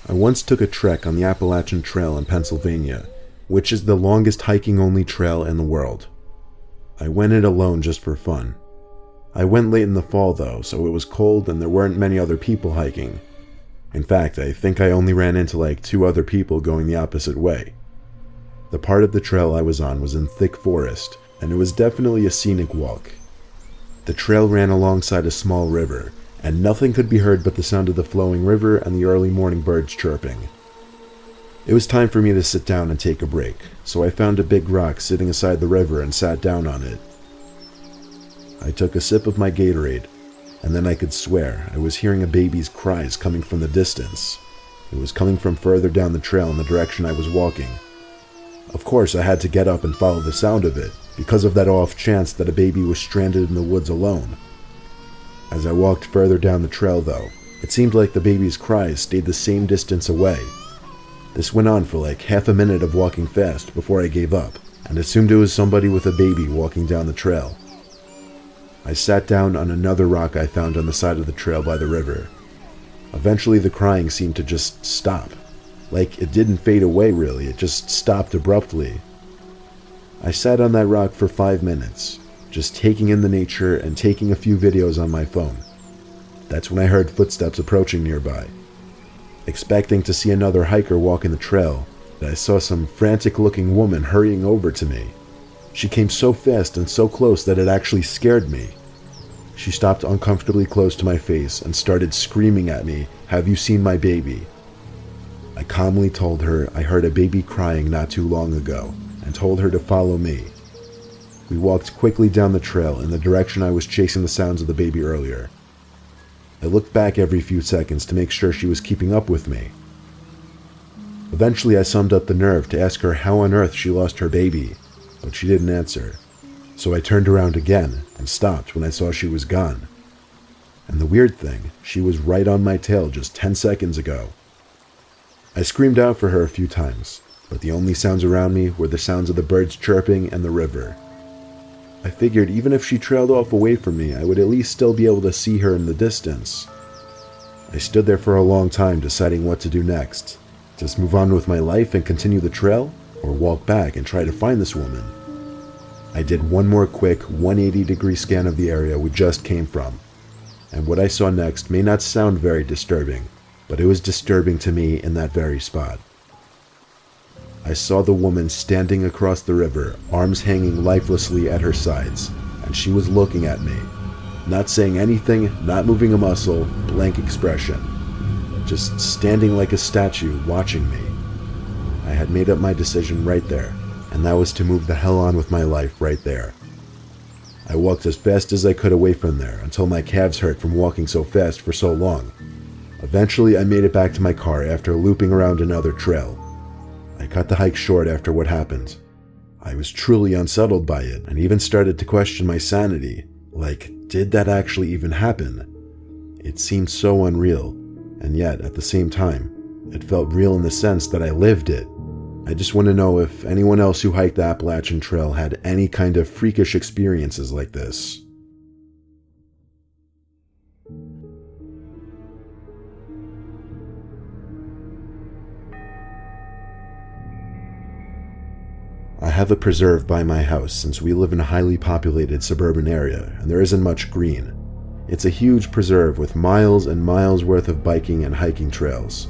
I once took a trek on the Appalachian Trail in Pennsylvania, which is the longest hiking-only trail in the world. I went it alone just for fun. I went late in the fall though, so it was cold and there weren't many other people hiking. In fact, I think I only ran into like 2 other people going the opposite way. The part of the trail I was on was in thick forest, and it was definitely a scenic walk. The trail ran alongside a small river, and nothing could be heard but the sound of the flowing river and the early morning birds chirping. It was time for me to sit down and take a break, so I found a big rock sitting aside the river and sat down on it. I took a sip of my Gatorade, and then I could swear I was hearing a baby's cries coming from the distance. It was coming from further down the trail in the direction I was walking. Of course, I had to get up and follow the sound of it, because of that off chance that a baby was stranded in the woods alone. As I walked further down the trail though, it seemed like the baby's cries stayed the same distance away. This went on for like half a minute of walking fast before I gave up, and assumed it was somebody with a baby walking down the trail. I sat down on another rock I found on the side of the trail by the river. Eventually the crying seemed to just stop. Like it didn't fade away really, it just stopped abruptly. I sat on that rock for 5 minutes, just taking in the nature and taking a few videos on my phone. That's when I heard footsteps approaching nearby. Expecting to see another hiker walking the trail, I saw some frantic-looking woman hurrying over to me. She came so fast and so close that it actually scared me. She stopped uncomfortably close to my face and started screaming at me, "Have you seen my baby?" I calmly told her I heard a baby crying not too long ago, and told her to follow me. We walked quickly down the trail in the direction I was chasing the sounds of the baby earlier. I looked back every few seconds to make sure she was keeping up with me. Eventually I summed up the nerve to ask her how on earth she lost her baby, but she didn't answer. So I turned around again and stopped when I saw she was gone. And the weird thing, she was right on my tail just 10 seconds ago. I screamed out for her a few times, but the only sounds around me were the sounds of the birds chirping and the river. I figured even if she trailed off away from me, I would at least still be able to see her in the distance. I stood there for a long time deciding what to do next. Just move on with my life and continue the trail, or walk back and try to find this woman. I did one more quick 180-degree scan of the area we just came from, and what I saw next may not sound very disturbing, but it was disturbing to me in that very spot. I saw the woman standing across the river, arms hanging lifelessly at her sides, and she was looking at me. Not saying anything, not moving a muscle, blank expression. Just standing like a statue, watching me. I had made up my decision right there, and that was to move the hell on with my life right there. I walked as fast as I could away from there until my calves hurt from walking so fast for so long. Eventually I made it back to my car after looping around another trail. I cut the hike short after what happened. I was truly unsettled by it and even started to question my sanity. Like, did that actually even happen? It seemed so unreal, and yet at the same time, it felt real in the sense that I lived it. I just want to know if anyone else who hiked the Appalachian Trail had any kind of freakish experiences like this. I have a preserve by my house since we live in a highly populated suburban area and there isn't much green. It's a huge preserve with miles and miles worth of biking and hiking trails.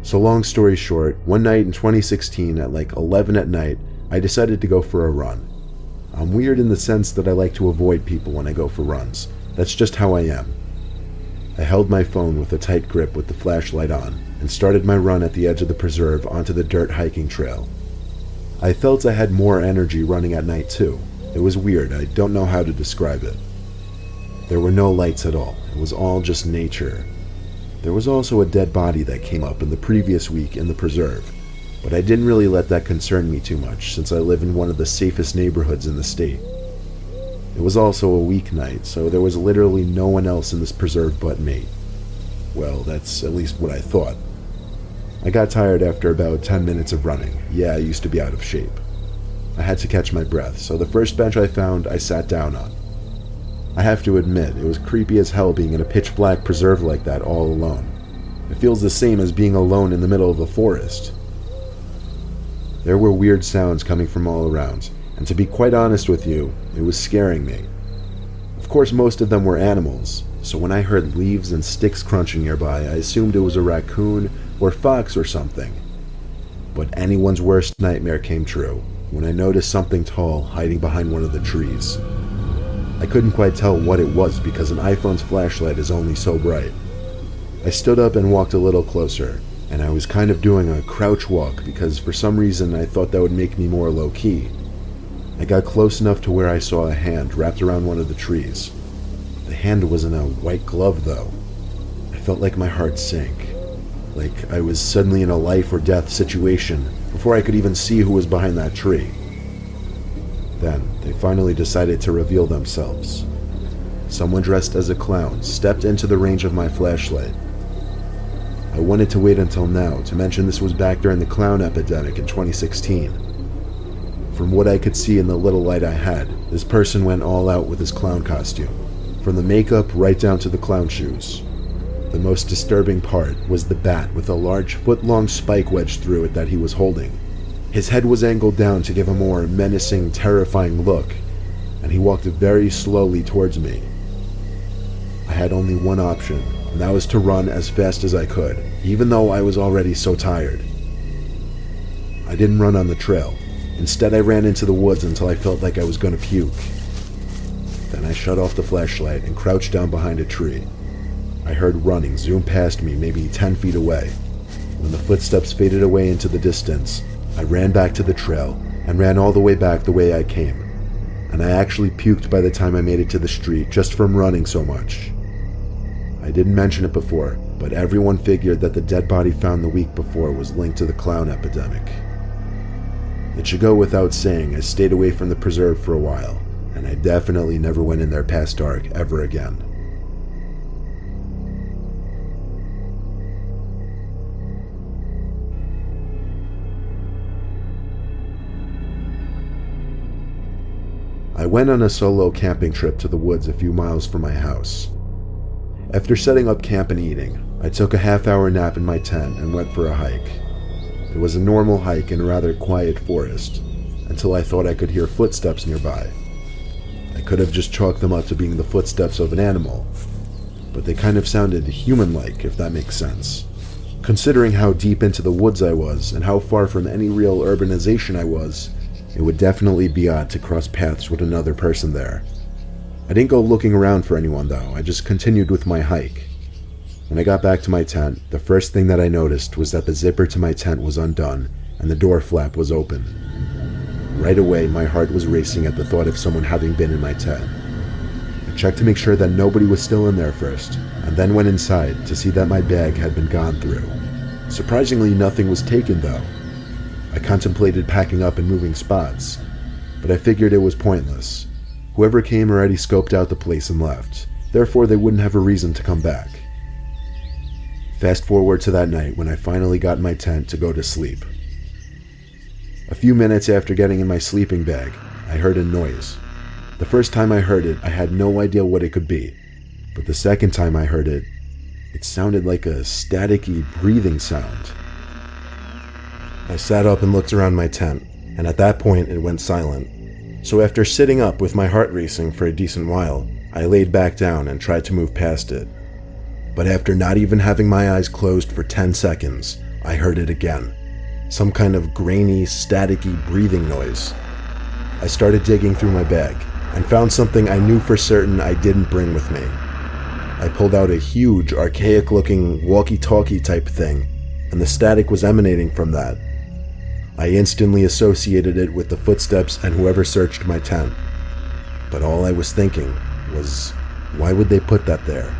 So long story short, one night in 2016 at like 11 at night, I decided to go for a run. I'm weird in the sense that I like to avoid people when I go for runs. That's just how I am. I held my phone with a tight grip with the flashlight on and started my run at the edge of the preserve onto the dirt hiking trail. I felt I had more energy running at night too. It was weird, I don't know how to describe it. There were no lights at all, it was all just nature. There was also a dead body that came up in the previous week in the preserve, but I didn't really let that concern me too much since I live in one of the safest neighborhoods in the state. It was also a weeknight, so there was literally no one else in this preserve but me. Well, that's at least what I thought. I got tired after about 10 minutes of running. Yeah, I used to be out of shape. I had to catch my breath, so the first bench I found, I sat down on. I have to admit, it was creepy as hell being in a pitch black preserve like that all alone. It feels the same as being alone in the middle of a forest. There were weird sounds coming from all around, and to be quite honest with you, it was scaring me. Of course, most of them were animals, so when I heard leaves and sticks crunching nearby, I assumed it was a raccoon or fox or something. But anyone's worst nightmare came true when I noticed something tall hiding behind one of the trees. I couldn't quite tell what it was because an iPhone's flashlight is only so bright. I stood up and walked a little closer, and I was kind of doing a crouch walk because for some reason I thought that would make me more low-key. I got close enough to where I saw a hand wrapped around one of the trees. The hand was in a white glove though. I felt like my heart sank, like I was suddenly in a life or death situation before I could even see who was behind that tree. Then they finally decided to reveal themselves. Someone dressed as a clown stepped into the range of my flashlight. I wanted to wait until now to mention this was back during the clown epidemic in 2016. From what I could see in the little light I had, this person went all out with his clown costume, from the makeup right down to the clown shoes. The most disturbing part was the bat with a large foot-long spike wedged through it that he was holding. His head was angled down to give a more menacing, terrifying look, and he walked very slowly towards me. I had only one option, and that was to run as fast as I could, even though I was already so tired. I didn't run on the trail. Instead, I ran into the woods until I felt like I was going to puke. Then I shut off the flashlight and crouched down behind a tree. I heard running zoom past me maybe 10 feet away. When the footsteps faded away into the distance, I ran back to the trail and ran all the way back the way I came. And I actually puked by the time I made it to the street just from running so much. I didn't mention it before, but everyone figured that the dead body found the week before was linked to the clown epidemic. It should go without saying I stayed away from the preserve for a while, and I definitely never went in there past dark ever again. I went on a solo camping trip to the woods a few miles from my house. After setting up camp and eating, I took a half-hour nap in my tent and went for a hike. It was a normal hike in a rather quiet forest, until I thought I could hear footsteps nearby. I could have just chalked them up to being the footsteps of an animal, but they kind of sounded human-like, if that makes sense. Considering how deep into the woods I was and how far from any real urbanization I was, it would definitely be odd to cross paths with another person there. I didn't go looking around for anyone though, I just continued with my hike. When I got back to my tent, the first thing that I noticed was that the zipper to my tent was undone and the door flap was open. Right away, my heart was racing at the thought of someone having been in my tent. I checked to make sure that nobody was still in there first, and then went inside to see that my bag had been gone through. Surprisingly, nothing was taken though. I contemplated packing up and moving spots, but I figured it was pointless. Whoever came already scoped out the place and left, therefore they wouldn't have a reason to come back. Fast forward to that night when I finally got in my tent to go to sleep. A few minutes after getting in my sleeping bag, I heard a noise. The first time I heard it, I had no idea what it could be, but the second time I heard it, it sounded like a staticky breathing sound. I sat up and looked around my tent, and at that point it went silent. So after sitting up with my heart racing for a decent while, I laid back down and tried to move past it. But after not even having my eyes closed for 10 seconds, I heard it again. Some kind of grainy, staticky breathing noise. I started digging through my bag and found something I knew for certain I didn't bring with me. I pulled out a huge, archaic-looking walkie-talkie type thing, and the static was emanating from that. I instantly associated it with the footsteps and whoever searched my tent. But all I was thinking was, why would they put that there?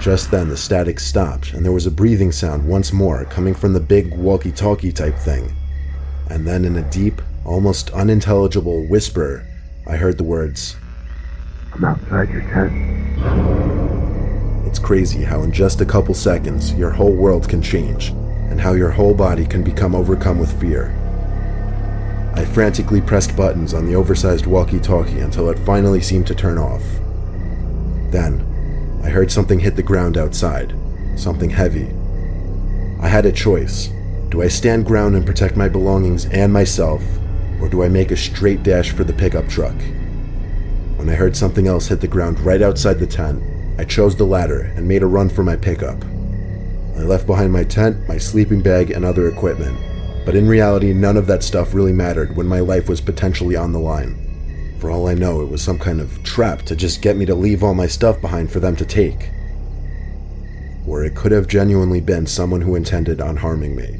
Just then the static stopped and there was a breathing sound once more coming from the big walkie-talkie type thing. And then in a deep, almost unintelligible whisper, I heard the words, "I'm outside your tent." It's crazy how in just a couple seconds your whole world can change, and how your whole body can become overcome with fear. I frantically pressed buttons on the oversized walkie-talkie until it finally seemed to turn off. Then, I heard something hit the ground outside, something heavy, I had a choice. Do I stand ground and protect my belongings and myself, or do I make a straight dash for the pickup truck? When I heard something else hit the ground right outside the tent, I chose the latter and made a run for my pickup. I left behind my tent, my sleeping bag, and other equipment, but in reality, none of that stuff really mattered when my life was potentially on the line. For all I know, it was some kind of trap to just get me to leave all my stuff behind for them to take. Or it could have genuinely been someone who intended on harming me.